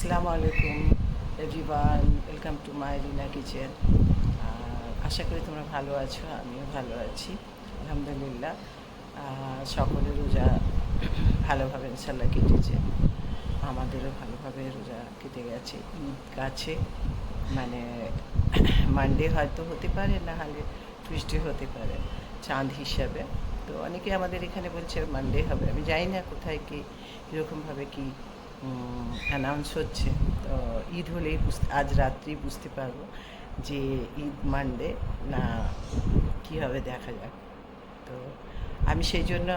আসসালামু আলাইকুম everyone, welcome to my Rina kitchen. আশা করি তোমরা ভালো আছো, আমিও ভালো আছি আলহামদুলিল্লাহ। সকলে রোজা ভালোভাবে ইনশাল্লাহ কেটেছে, আমাদেরও ভালোভাবে রোজা কেটে গেছে। ঈদ কাছে, মানে মানডে হয়তো হতে পারে, না হলে টিউসডে হতে পারে চাঁদ হিসাবে। তো অনেকে আমাদের এখানে বলছে মানডে হবে, আমি জানি না কোথায় কি কীরকমভাবে কি অ্যানাউন্স হচ্ছে। তো ঈদ হলেই আজ রাত্রি বুঝতে পারবো যে ঈদ মানডে না কী হবে, দেখা যাক। তো আমি সেই জন্য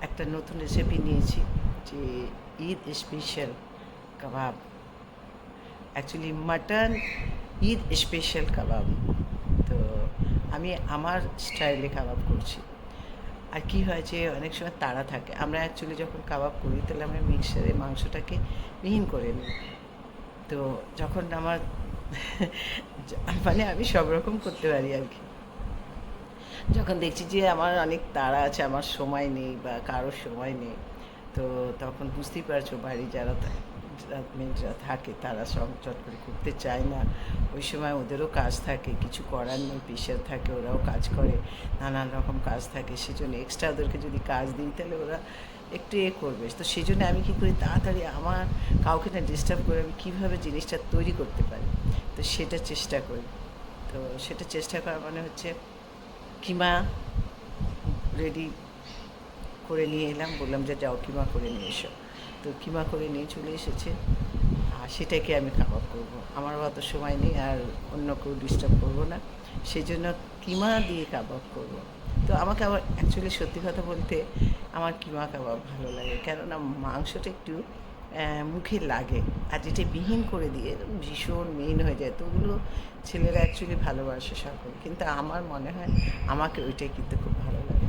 একটা নতুন রেসিপি নিয়েছি, যে ঈদ স্পেশাল কাবাব, অ্যাকচুয়ালি মাটন ঈদ স্পেশাল কাবাব। তো আমি আমার স্টাইলে কাবাব করছি। আর কি হয় যে অনেক সময় তাড়া থাকে, আমরা অ্যাকচুয়ালি যখন কাবাব করি তাহলে আমরা মিক্সারে মাংসটাকে মিহিন করে নিই। তো যখন আমার মানে আমি সব রকম করতে পারি আর কি। যখন দেখছি যে আমার অনেক তাড়া আছে, আমার সময় নেই বা কারোর সময় নেই, তো তখন বুঝতেই পারছো বাড়ি যারা মেয়েরা থাকে তারা সব চট করে করতে চায় না। ওই সময় ওদেরও কাজ থাকে, কিছু করার নেই, প্রেশার থাকে, ওরাও কাজ করে, নানান রকম কাজ থাকে। সেজন্য এক্সট্রা ওদেরকে যদি কাজ দিই তাহলে ওরা একটু করবে। তো সেই জন্য আমি কী করি, তাড়াতাড়ি আমার কাউকে না ডিস্টার্ব করে আমি কীভাবে জিনিসটা তৈরি করতে পারি, তো সেটা চেষ্টা করি। তো সেটা চেষ্টা করা মানে হচ্ছে কিমা রেডি করে নিয়ে এলাম, বললাম যে যাও কিমা করে নিয়ে এসো। তো কিমা করে নিয়ে চলে এসেছে, আর সেটাকে আমি কাবাব করবো। আমার অত সময় নেই আর অন্য কেউ ডিস্টার্ব করবো না, সেই জন্য কিমা দিয়ে কাবাব করবো। তো আমাকে আবার অ্যাকচুয়ালি সত্যি কথা বলতে আমার কিমা কাবাব ভালো লাগে, কেননা মাংসটা একটু মুখে লাগে, আর যেটা মিহিন করে দিয়ে ভীষণ মিহিন হয়ে যায়। তো ওগুলো ছেলেরা অ্যাকচুয়ালি ভালোবাসে সকল, কিন্তু আমার মনে হয় আমাকে ওইটাই কিন্তু খুব ভালো লাগে,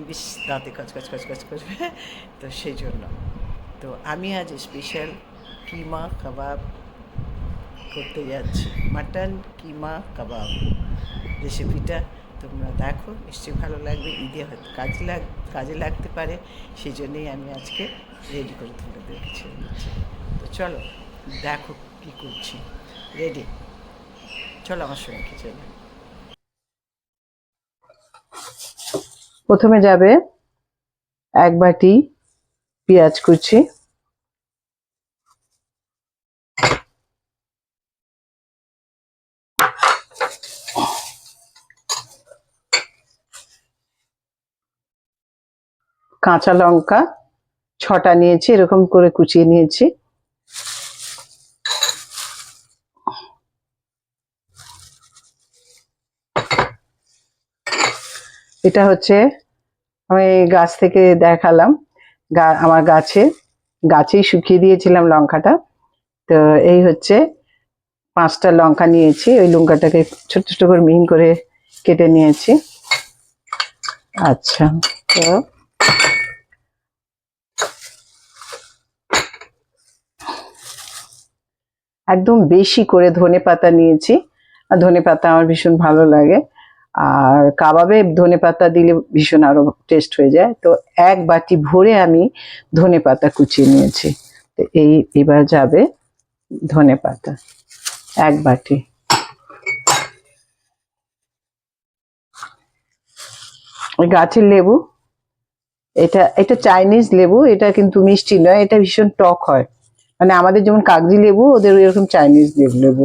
বেশ দাঁতে কচকচ কচকচ করবে। তো সেই জন্য তো আমি আজ স্পেশাল কিমা কাবাব করতে যাচ্ছি, মাটন কিমা কাবাব। রেসিপিটা তোমরা দেখো, নিশ্চয়ই ভালো লাগবে, ঈদে হয়তো কাজে লাগতে পারে, সেই জন্যেই আমি আজকে রেডি করে তুলে দিচ্ছি। তো চলো দেখো কী করছি। রেডি, চলো আমার সঙ্গে কিচেনে। প্রথমে যাবে 1 বাটি পেঁয়াজ কুচি, কাঁচা লঙ্কা 6টা নিয়েছি, এরকম করে কুচিয়ে নিয়েছি। এটা হচ্ছে আমি গাছ থেকে দেখালাম, আমার গাছেই শুকিয়ে দিয়েছিলাম লঙ্কাটা। তো এই হচ্ছে 5টা লঙ্কা নিয়েছি, ওই লঙ্কাটাকে ছোট ছোট করে মিহিন করে কেটে নিয়েছি। আচ্ছা, তো একদম বেশি করে ধনেপাতা নিয়েছি, আর ধনেপাতা আমার ভীষণ ভালো লাগে, আর কাবাবে ধনেপাতা দিলে ভীষণ আরো টেস্ট হয়ে যায়। তো 1 বাটি ভরে আমি ধনেপাতা কুচিয়ে নিয়েছি। তো এবার যাবে ধনেপাতা 1 বাটি। গাছের লেবু, এটা চাইনিজ লেবু, এটা কিন্তু মিষ্টি নয়, এটা ভীষণ টক হয়, মানে আমাদের যেমন কাগজি লেবু, ওদের এরকম চাইনিজ লেবু।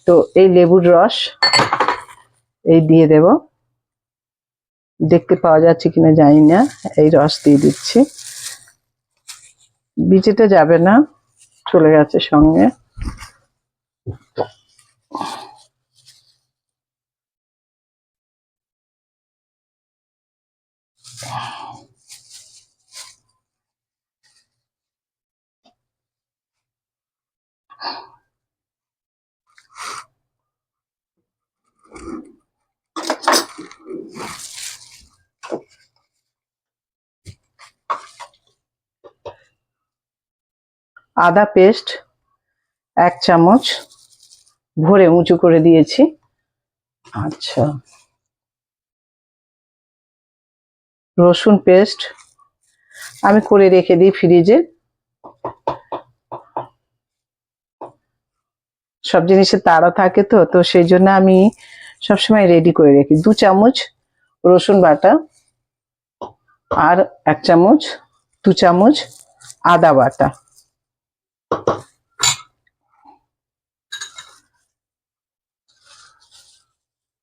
তো এই লেবুর রস এই দিয়ে দেব, দেখতে পাওয়া যাচ্ছে কিনা জানি না, এই রস দিয়ে দিচ্ছি। বিচিটা যাবে না, চলে গেছে সঙ্গে। আদা পেস্ট 1 চামচ ভরে উঁচু করে দিয়েছি। আচ্ছা, রসুন পেস্ট আমি করে রেখে দিই ফ্রিজে, সব জিনিসের তাড়া থাকে, তো তো সেই জন্য আমি সবসময় রেডি করে রাখি। 2 চামচ রসুন বাটা, আর 1 চামচ 2 চামচ আদা বাটা।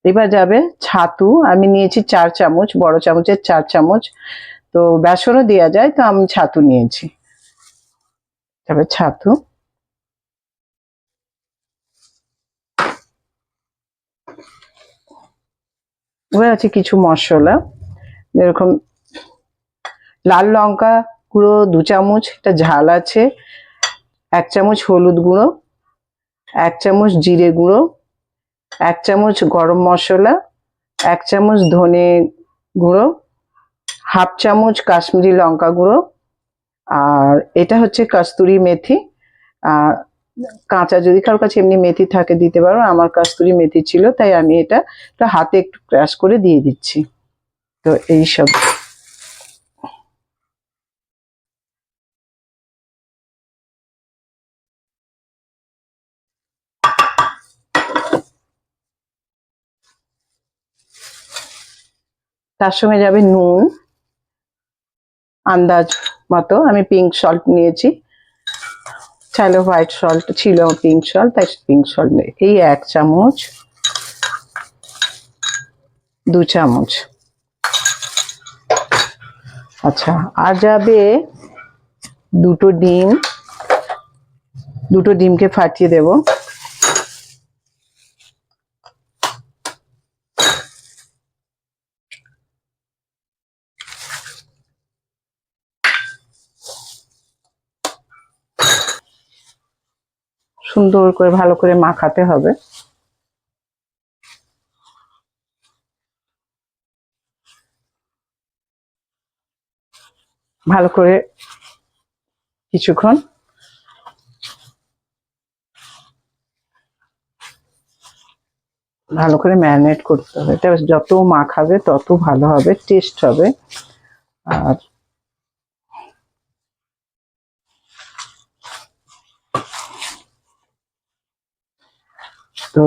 এবার যাবে ছাতু, আমি নিয়েছি 4 চামচ, বড় চামচের 4 চামচ। তো বেসনও দেওয়া যায়, তো আমি ছাতু নিয়েছি। তবে ছাতু, এবার আছে কিছু মশলা, যেরকম লাল লঙ্কা গুঁড়ো 2 চামচ, এটা ঝাল আছে। 1 চামচ হলুদ গুঁড়ো, 1 চামচ জিরে গুঁড়ো, 1 চামচ গরম মশলা, 1 চামচ ধনে গুঁড়ো, হাফ চামচ কাশ্মীরি লঙ্কা গুঁড়ো, আর এটা হচ্ছে কস্তুরি মেথি। আর কাঁচা যদি কারোর কাছে এমনি মেথি থাকে দিতে পারো, আমার কস্তুরি মেথি ছিল তাই আমি এটা হাতে একটু ক্রাশ করে দিয়ে দিচ্ছি। তো এই সব তার সঙ্গে যাবে নুন আন্দাজ মতো, আমি পিঙ্ক সল্ট নিয়েছি, চাইলে হোয়াইট সল্ট ছিল পিঙ্ক সল্ট, তাই পিঙ্ক সল্ট নেই। এই 1 চামচ, 2 চামচ। আচ্ছা, আর যাবে দুটো ডিম, দুটো ডিমকে ফাটিয়ে দেব। সুন্দর করে ভালো করে মাখাতে হবে। ভালো করে কিছুক্ষণ ভালো করে ম্যারিনেট করতে হবে। এটা যত মাখাবে তত ভালো হবে, টেস্ট হবে। আর তো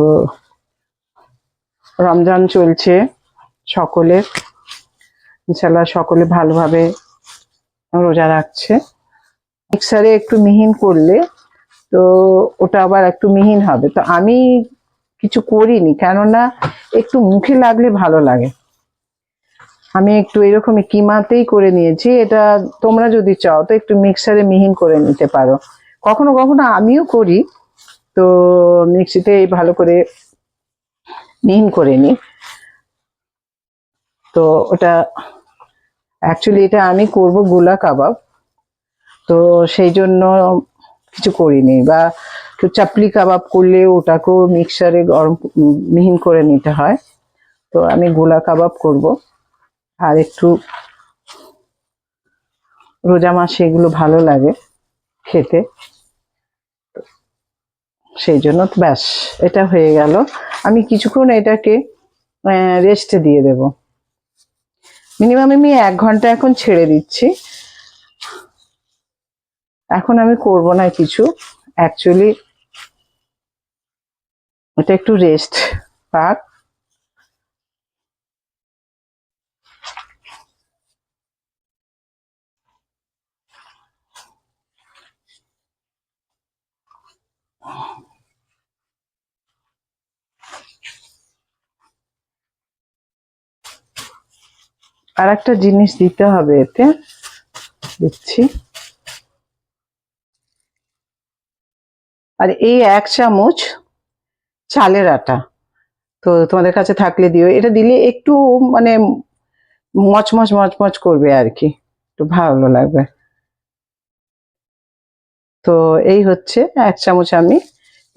রমজান চলছে সকলের, ইনশাল্লাহ সকলে ভালোভাবে রোজা রাখছে। মিক্সারে একটু মিহিন করলে তো ওটা আবার একটু মিহিন হবে। তো আমি কিছু করিনি, কেননা একটু মুখে লাগলে ভালো লাগে। আমি একটু এরকমই কিমাতেই করে নিয়েছি। এটা তোমরা যদি চাও তো একটু মিক্সারে মিহিন করে নিতে পারো। কখনো কখনো আমিও করি, তো মিক্সিতে ভালো করে মিহিন করে নিই। তো ওটা অ্যাকচুয়ালি এটা আমি করব গোলা কাবাব, তো সেই জন্য কিছু করিনি। বা কেউ চাপলি কাবাব করলে ওটাকেও মিক্সারে গরম মিহিন করে নিতে হয়। তো আমি গোলা কাবাব করব। আর একটু রোজা মাসে এগুলো ভালো লাগে খেতে, সেই জন্য ব্যাস এটা হয়ে গেল। আমি কিছুক্ষণ এটাকে রেস্টে দিয়ে দেব। মিনিমাম আমি 1 ঘন্টা এখন ছেড়ে দিচ্ছি। এখন আমি করব না কিছু, অ্যাকচুয়ালি এটা একটু রেস্ট পাক। আর একটা জিনিস দিতে হবে এতে, দিচ্ছি। আর এই 1 চামচ চালের আটা, তো তোমাদের কাছে থাকলে দিও। এটা দিলে একটু মানে মচমচ মচমচ করবে আর কি, একটু ভালো লাগবে। তো এই হচ্ছে 1 চামচ, আমি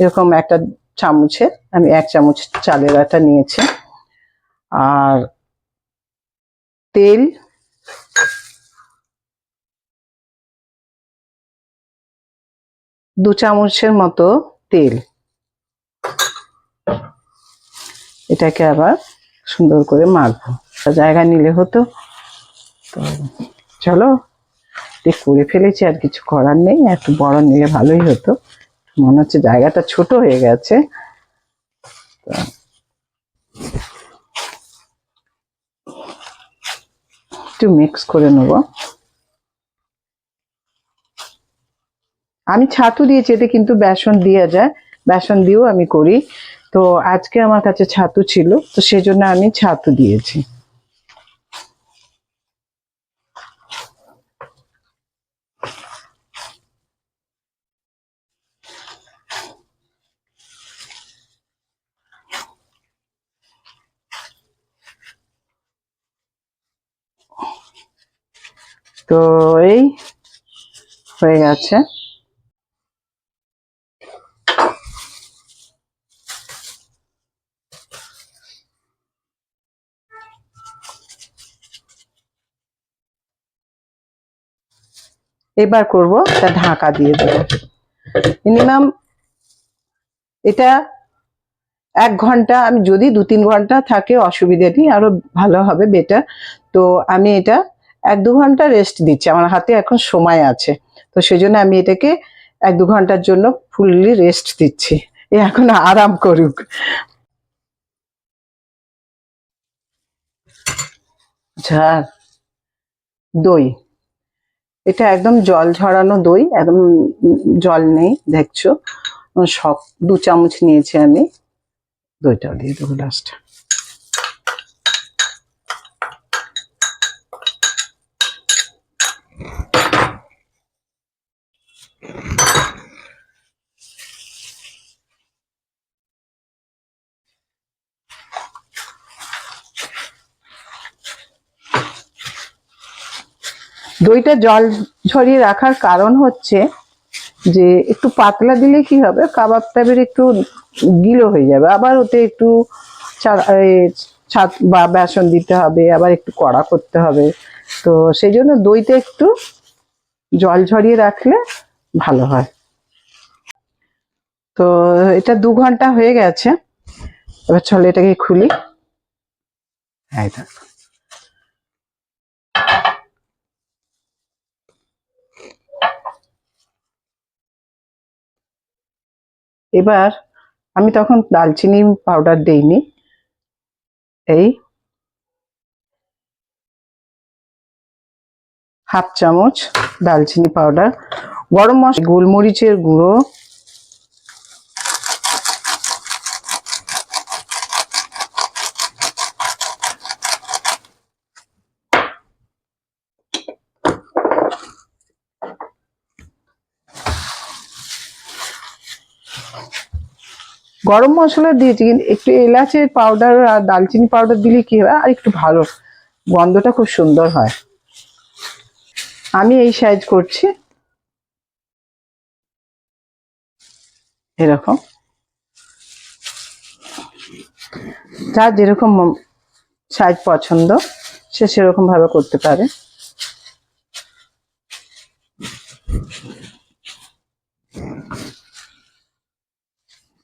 এরকম একটা চামচে আমি 1 চামচ চালের আটা নিয়েছি। আর তেল দু চামচের মতো তেল, এটাকে আবার সুন্দর করে মাখবো। জায়গা নিলে হতো, তো চলো করে ফেলেছি, আর কিছু করার নেই। একটু বড় নিলে ভালোই হতো। মনে হচ্ছে জায়গাটা ছোট হয়ে গেছে। একটু মিক্স করে নেব। আমি ছাতু দিয়েছি, এতে কিন্তু বেসন দেওয়া যায়, বেসন দিয়েও আমি করি। তো আজকে আমার কাছে ছাতু ছিল, তো সেজন্য আমি ছাতু দিয়েছি। তো এই হয়ে গেছে। এবার করব, এটা ঢাকা দিয়ে দেবো। মিনিমাম এটা 1 ঘন্টা, আমি যদি 2-3 ঘন্টা থাকে অসুবিধা নেই, আরো ভালো হবে বেটার। তো আমি এটা 1-2 ঘন্টা রেস্ট দিচ্ছি, আমার হাতে এখন সময় আছে। তো সেই জন্য আমি এটাকে 1-2 ঘন্টার জন্য ফুললি রেস্ট দিচ্ছি, এ এখন আরাম করুক। ঝাল দই, এটা একদম জল ঝরানো দই, একদম জল নেই দেখছো। সব 2 চামচ নিয়েছি আমি, দইটা দিয়ে দেবো লাস্ট। দইটা জল ঝরিয়ে রাখার কারণ হচ্ছে যে একটু পাতলা দিলে কি হবে, কাবাব টাইপের একটু গিলো হয়ে যাবে, আবার ওতে একটু ছাত বা বেসন দিতে হবে, আবার একটু কড়া করতে হবে। তো সেই জন্য দইটা একটু জল ঝরিয়ে রাখলে ভালো হয়। তো এটা 2 ঘন্টা হয়ে গেছে, এবার চলো এটাকে খুলি। হ্যাঁ, এবার আমি তখন দালচিনি পাউডার দেইনি, এই 1/2 চামচ দালচিনি পাউডার, গরম মশলা, গোলমরিচের গুঁড়ো, গরম মশলা দিয়েছি, কিন্তু একটু এলাচের পাউডার আর দালচিনি পাউডার দিলে কি হয়, আর একটু ভালো গন্ধটা খুব সুন্দর হয়। আমি এই সাইজ করছি, এরকম, যার যেরকম সাইজ পছন্দ সে সেরকম ভাবে করতে পারে।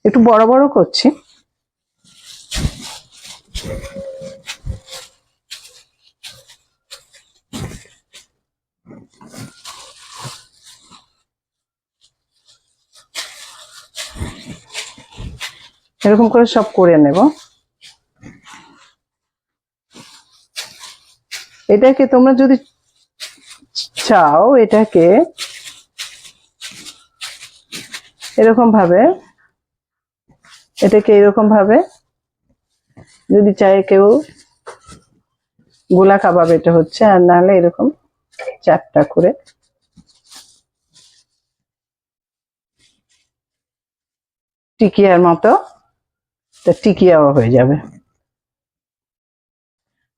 একটু বড় বড় করছি। এরকম করে সব করে নেব। এটাকে তোমরা যদি চাও, এটাকে এরকম ভাবে, এটাকে এরকম ভাবে যদি চায় কেউ, গোলা কাবাব এটা হচ্ছে, আর নাহলে এরকম 4টা করে টিকিয়ার মতো, টিকিয়াও হয়ে যাবে।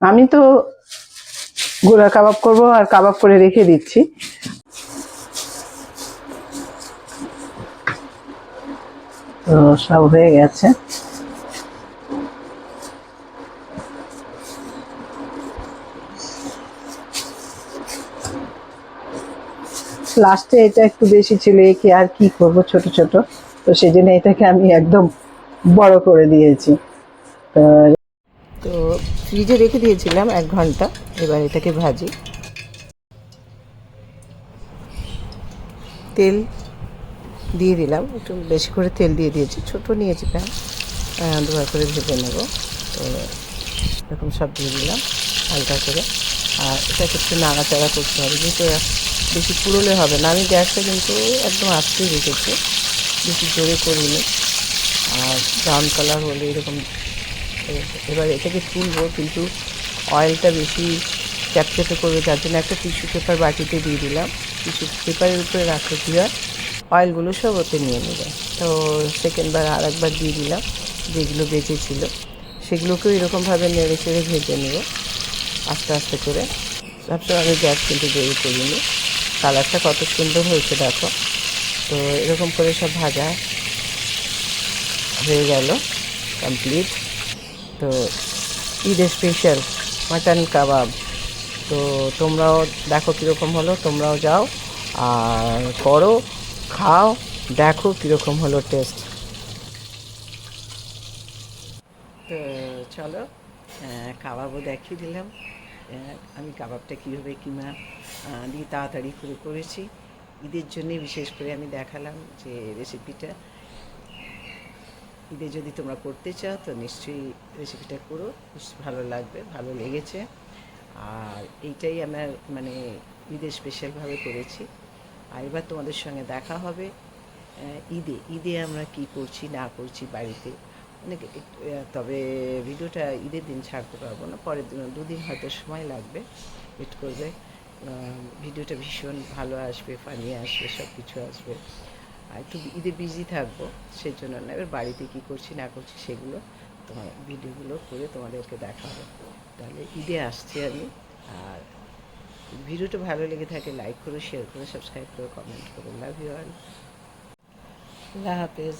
আমি তো গোলা কাবাব করব আর কাবাব করে রেখে দিচ্ছি। তো সব হয়ে গেছে। লাস্টে এটা একটু বেশি ছিল, একে আর কি করব, ছোট ছোট, তো সেই জন্য এটাকে আমি একদম বড় করে দিয়েছি। তো ফ্রিজে রেখে দিয়েছিলাম 1 ঘন্টা, এবার এটাকে ভাজি। তেল দিয়ে দিলাম, একটু বেশি করে তেল দিয়ে দিয়েছি, ছোটো নিয়েছি প্যান, দুবার করে ভেজে নেব। তো এরকম সব দিয়ে দিলাম হালকা করে, আর এটাকে একটু নাড়াচাড়া করতে হবে, যেহেতু বেশি পুরোলে হবে না। আমি গ্যাসটা কিন্তু একদম আস্তেই রেখেছি, বেশি জোরে করিনি। আর ব্রাউন কালার হলে এরকম, এবার এটাকে তুলবো, কিন্তু অয়েলটা বেশি চ্যাপচ্যাপে করবে, যার জন্য একটা টিস্যু পেপার বাটিতে দিয়ে দিলাম। টিস্যু পেপারের উপরে রাখলে কী হয়, অয়েলগুলো সব ওতে নিয়ে নেবে। তো সেকেন্ডবার আর একবার দিয়ে দিলাম, যেগুলো বেঁচেছিল সেগুলোকেও এরকমভাবে নেড়ে চেড়ে ভেজে নেব আস্তে আস্তে করে। সবসময় আমি গ্যাস কিন্তু দেরি করিনি। কালারটা কত সুন্দর হয়েছে দেখো। তো এরকম করে সব ভাজা হয়ে গেল, কমপ্লিট। তো ঈদের স্পেশাল মাটন কাবাব। তো তোমরাও দেখো কীরকম হলো, তোমরাও যাও আর করো, খাও, দেখো কীরকম হলো টেস্ট। তো চলো, কাবাবও দেখিয়ে দিলাম। আমি কাবাবটা কীভাবে কিমা দিয়ে তাড়াতাড়ি করে করেছি ঈদের জন্যে, বিশেষ করে আমি দেখালাম যে রেসিপিটা। ঈদে যদি তোমরা করতে চাও তো নিশ্চয়ই রেসিপিটা করো, ভালো লাগবে, ভালো লেগেছে। আর এইটাই আমার মানে ঈদের স্পেশালভাবে করেছি। আর এবার তোমাদের সঙ্গে দেখা হবে ঈদে। ঈদে আমরা কি করছি না করছি বাড়িতে, অনেক তবে ভিডিওটা ঈদের দিন ছাড়তে পারবো না, পরের দিন, দুদিন হয়তো সময় লাগবে, ওয়েট করবে। ভিডিওটা ভীষণ ভালো আসবে, ফানি আসবে, সব কিছু আসবে। আর একটু ঈদে বিজি থাকবো, সেই জন্য না। এবার বাড়িতে কী করছি না করছি সেগুলো তোমার ভিডিওগুলো করে তোমাদেরকে দেখাবো। তাহলে ঈদে আসছি আমি। আর ভিডিওটা ভালো লেগে থাকে লাইক করো, শেয়ার করো, সাবস্ক্রাইব করো, কমেন্ট করো। Love you all. আল্লাহ হাফেজ।